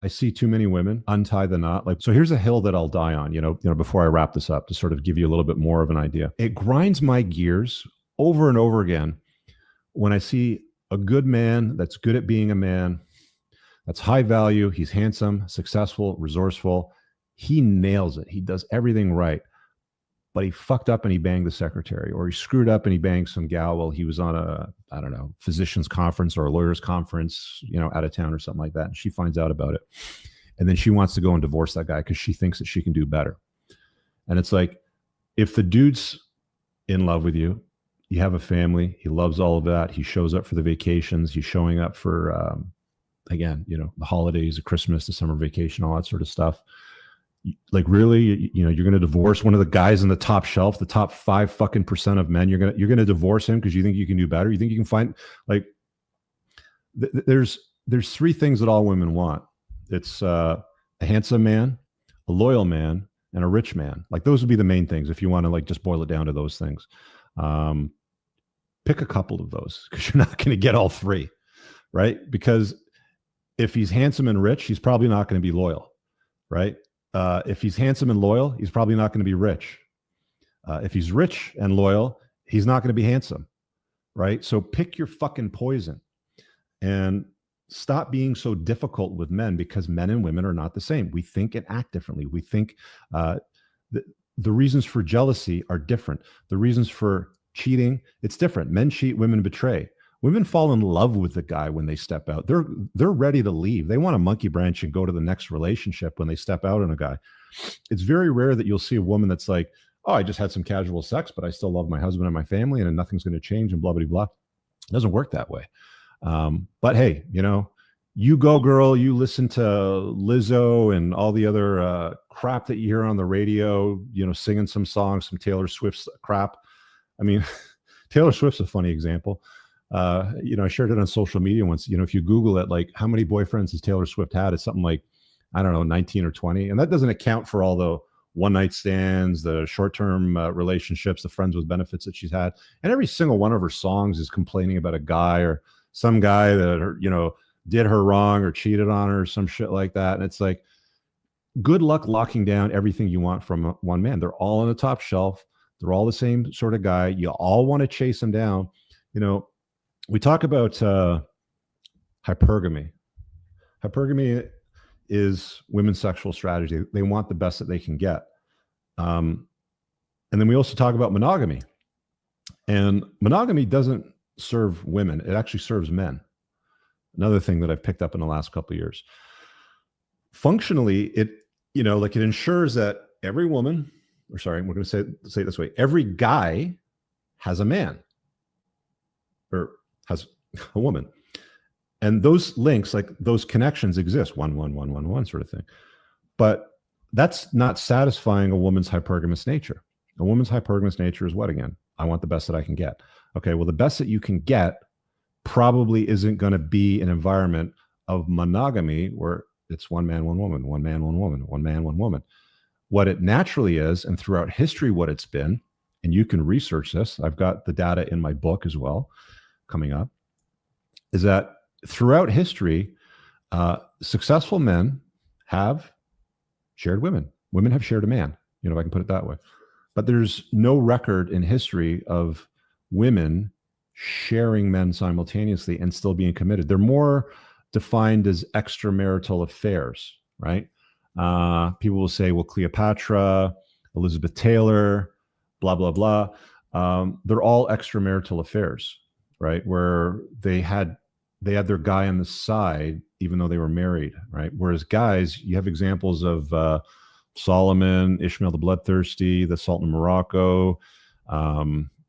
I see too many women untie the knot. Like, so here's a hill that I'll die on, before I wrap this up to sort of give you a little bit more of an idea. It grinds my gears over and over again when I see a good man that's good at being a man, that's high value, he's handsome, successful, resourceful. He nails it. He does everything right. But he fucked up and he banged the secretary, or he screwed up and he banged some gal while he was on a, I don't know, physician's conference or a lawyer's conference, out of town or something like that. And she finds out about it. And then she wants to go and divorce that guy because she thinks that she can do better. And it's like, if the dude's in love with you, you have a family, he loves all of that. He shows up for the vacations. He's showing up for, again, the holidays, the Christmas, the summer vacation, all that sort of stuff. Like, really, you're going to divorce one of the guys in the top shelf, the top 5% of men. You're going to divorce him because you think you can do better. You think you can find, like, there's three things that all women want. It's a handsome man, a loyal man, and a rich man. Like, those would be the main things if you want to, like, just boil it down to those things. Pick a couple of those, because you're not going to get all three, right? Because if he's handsome and rich, he's probably not going to be loyal, right? If he's handsome and loyal, he's probably not going to be rich. If he's rich and loyal, he's not going to be handsome, right? So pick your fucking poison and stop being so difficult with men, because men and women are not the same. We think and act differently. We think the reasons for jealousy are different. The reasons for cheating, it's different. Men cheat, women betray. Women fall in love with the guy when they step out. They're ready to leave. They want a monkey branch and go to the next relationship when they step out on a guy. It's very rare that you'll see a woman that's like, oh, I just had some casual sex, but I still love my husband and my family, and nothing's going to change and blah, blah, blah. It doesn't work that way. But hey, you go, girl. You listen to Lizzo and all the other crap that you hear on the radio, singing some songs, some Taylor Swift crap. I mean, Taylor Swift's a funny example. I shared it on social media once. If you Google it, like, how many boyfriends has Taylor Swift had? It's something like, I don't know, 19 or 20. And that doesn't account for all the one night stands, the short-term relationships, the friends with benefits that she's had. And every single one of her songs is complaining about a guy or some guy that, did her wrong or cheated on her or some shit like that. And it's like, good luck locking down everything you want from one man. They're all on the top shelf. They're all the same sort of guy. You all want to chase him down. We talk about hypergamy. Hypergamy is women's sexual strategy. They want the best that they can get. And then we also talk about monogamy. And monogamy doesn't serve women. It actually serves men. Another thing that I've picked up in the last couple of years. Functionally, it ensures that every woman, we're going to say it this way, every guy has a man or has a woman. And those links, like those connections exist, 1, 1, 1, 1, 1 sort of thing. But that's not satisfying a woman's hypergamous nature. A woman's hypergamous nature is what again? I want the best that I can get. Okay, well, the best that you can get probably isn't going to be an environment of monogamy where it's one man, one woman, one man, one woman, one man, one woman. What it naturally is, and throughout history, what it's been, and you can research this, I've got the data in my book as well, coming up, is that throughout history, successful men have shared women. Women have shared a man, if I can put it that way. But there's no record in history of women sharing men simultaneously and still being committed. They're more defined as extramarital affairs, right? People will say, well, Cleopatra, Elizabeth Taylor, blah, blah, blah. They're all extramarital affairs, right? Where they had their guy on the side, even though they were married, right? Whereas guys, you have examples of Solomon, Ishmael the Bloodthirsty, the Sultan of Morocco,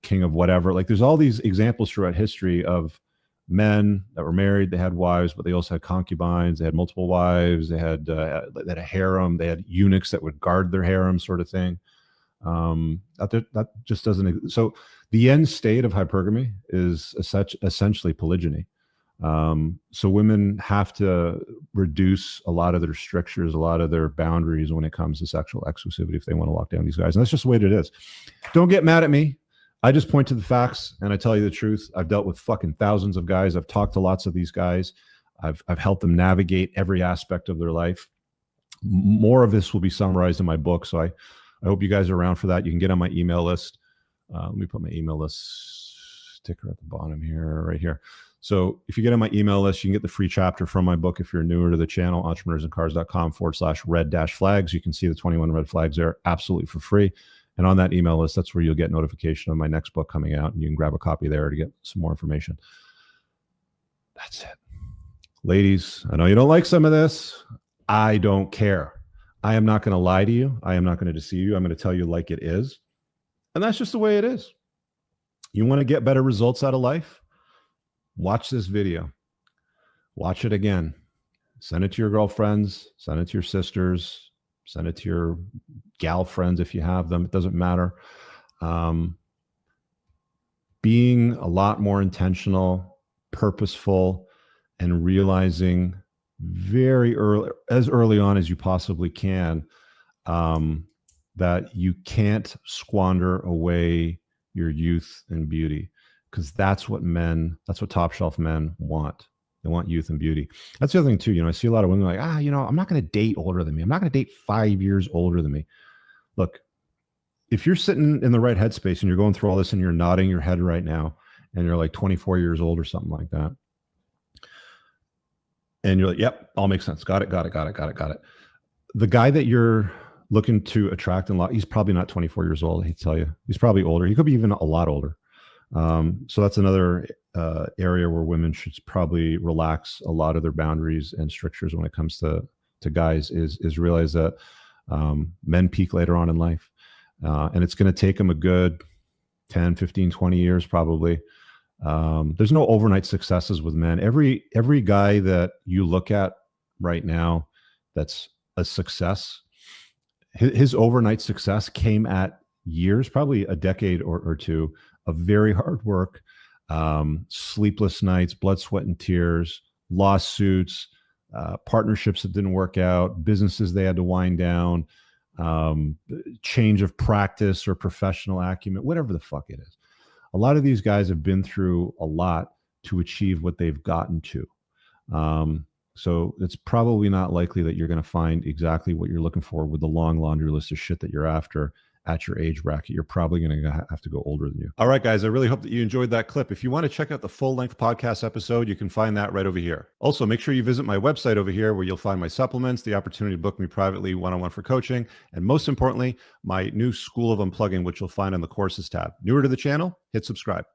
king of whatever. Like, there's all these examples throughout history of men that were married, they had wives, but they also had concubines, they had multiple wives, they had a harem, they had eunuchs that would guard their harem, sort of thing. That just doesn't. So the end state of hypergamy is essentially polygyny. So women have to reduce a lot of their strictures, a lot of their boundaries when it comes to sexual exclusivity if they want to lock down these guys. And that's just the way it is. Don't get mad at me. I just point to the facts and I tell you the truth. I've dealt with fucking thousands of guys. I've talked to lots of these guys. I've helped them navigate every aspect of their life. More of this will be summarized in my book. So I hope you guys are around for that. You can get on my email list. Let me put my email list sticker at the bottom here, right here. So if you get on my email list, you can get the free chapter from my book. If you're newer to the channel, entrepreneursincars.com/red-flags. You can see the 21 red flags there absolutely for free. And on that email list, that's where you'll get notification of my next book coming out. And you can grab a copy there to get some more information. That's it. Ladies, I know you don't like some of this. I don't care. I am not going to lie to you. I am not going to deceive you. I'm going to tell you like it is. And that's just the way it is. You want to get better results out of life? Watch this video. Watch it again. Send it to your girlfriends. Send it to your sisters. Send it to your gal friends if you have them. It doesn't matter. Being a lot more intentional, purposeful, and realizing very early, as early on as you possibly can, that you can't squander away your youth and beauty, because that's what top shelf men want. They want youth and beauty. That's the other thing too. I see a lot of women like, I'm not going to date older than me. I'm not going to date 5 years older than me. Look, if you're sitting in the right headspace and you're going through all this and you're nodding your head right now and you're like 24 years old or something like that, and you're like, yep, all makes sense. Got it. The guy that you're looking to attract in law, he's probably not 24 years old. I hate to tell you. He's probably older. He could be even a lot older. So that's another area where women should probably relax a lot of their boundaries and strictures when it comes to guys, is realize that men peak later on in life. And it's going to take them a good 10, 15, 20 years probably. There's no overnight successes with men. Every guy that you look at right now that's a success, his overnight success came at years, probably a decade or two of very hard work, sleepless nights, blood, sweat, and tears, lawsuits, partnerships that didn't work out, businesses they had to wind down, change of practice or professional acumen, whatever the fuck it is. A lot of these guys have been through a lot to achieve what they've gotten to. So it's probably not likely that you're going to find exactly what you're looking for with the long laundry list of shit that you're after at your age bracket. You're probably going to have to go older than you. All right, guys, I really hope that you enjoyed that clip. If you want to check out the full-length podcast episode, you can find that right over here. Also, make sure you visit my website over here where you'll find my supplements, the opportunity to book me privately one-on-one for coaching, and most importantly, my new School of Unplugging, which you'll find on the courses tab. Newer to the channel, hit subscribe.